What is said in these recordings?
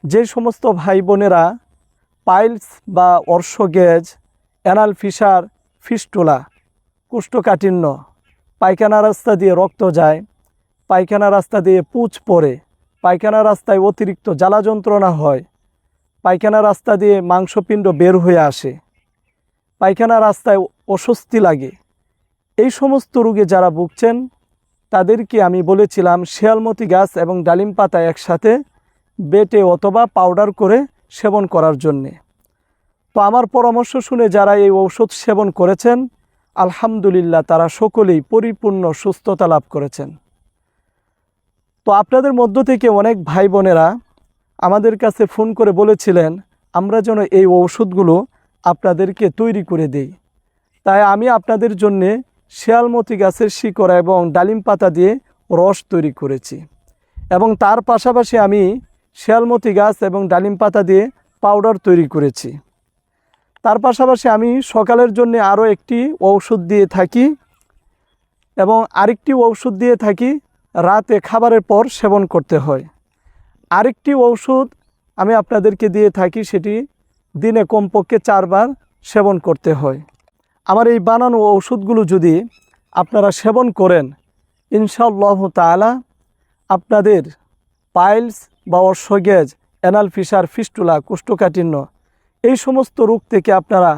যে সমস্ত ভাই বোনেরা পাইলস বা অর্শগেজ, অ্যানাল ফিসার, ফিস্টুলা, কোষ্ঠকাঠিন্য, পায়খানা রাস্তা দিয়ে রক্ত যায়, পায়খানা রাস্তা দিয়ে পুঁজ পড়ে, পায়খানা রাস্তায় অতিরিক্ত জ্বালা যন্ত্রণা হয়, পায়খানা রাস্তা দিয়ে মাংসপিণ্ড বের হয়ে আসে, পায়খানা রাস্তায় অস্বস্তি লাগে, এই সমস্ত রোগে যারা ভুগছেন তাদেরকে আমি বলেছিলাম শিয়ালমতি গাছ এবং ডালিম পাতা একসাথে বেটে অথবা পাউডার করে সেবন করার জন্যে। তো আমার পরামর্শ শুনে যারা এই ঔষধ সেবন করেছেন আলহামদুলিল্লাহ তারা সকলেই পরিপূর্ণ সুস্থতা লাভ করেছেন। তো আপনাদের মধ্য থেকে অনেক ভাই বোনেরা আমাদের কাছে ফোন করে বলেছিলেন আমরা যেন এই ঔষধগুলো আপনাদেরকে তৈরি করে দেই। তাই আমি আপনাদের জন্যে শিয়ালমতি গাছের শিকড় এবং ডালিম পাতা দিয়ে রস তৈরি করেছি এবং তার পাশাপাশি আমি শিয়ালমতি গাছ এবং ডালিম পাতা দিয়ে পাউডার তৈরি করেছি। তার পাশাপাশি আমি সকালের জন্য আরও একটি ঔষধ দিয়ে থাকি এবং আরেকটি ঔষধ দিয়ে থাকি রাতে খাবারের পর সেবন করতে হয়। আরেকটি ঔষধ আমি আপনাদেরকে দিয়ে থাকি, সেটি দিনে কমপক্ষে 4 বার সেবন করতে হয়। আমার এই বানানো ঔষধগুলো যদি আপনারা সেবন করেন ইনশাআল্লাহ তাআলা আপনাদের পাইলস বা অর্শগেজ, অ্যানাল ফিসার, ফিস্টুলা, কোষ্ঠকাঠিন্য এই সমস্ত রোগ থেকে আপনারা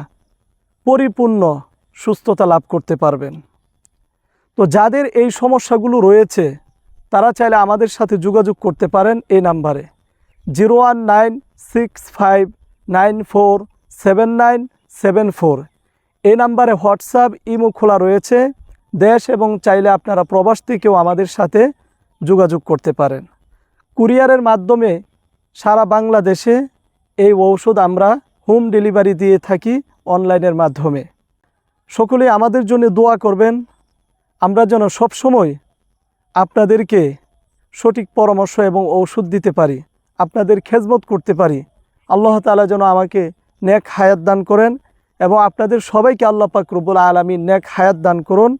পরিপূর্ণ সুস্থতা লাভ করতে পারবেন। তো যাদের এই সমস্যাগুলো রয়েছে তারা চাইলে আমাদের সাথে যোগাযোগ করতে পারেন এই নাম্বারে 01965947974। এই নাম্বারে হোয়াটসঅ্যাপ, ইমো খোলা রয়েছে। দেশ এবং চাইলে আপনারা প্রবাস থেকেও আমাদের সাথে যোগাযোগ করতে পারেন। কুরিয়ারের মাধ্যমে সারা বাংলাদেশে এই ঔষধ আমরা হোম ডেলিভারি দিয়ে থাকি অনলাইনের মাধ্যমে। সকলেই আমাদের জন্য দোয়া করবেন, আমরা যেন সবসময় আপনাদেরকে সঠিক পরামর্শ এবং ঔষধ দিতে পারি, আপনাদের খেদমত করতে পারি। আল্লাহ তাআলা যেন আমাকে নেক হায়াত দান করেন এবং আপনাদের সবাইকে আল্লাহ পাক রব্বুল আলামিন নেক হায়াত দান করুন।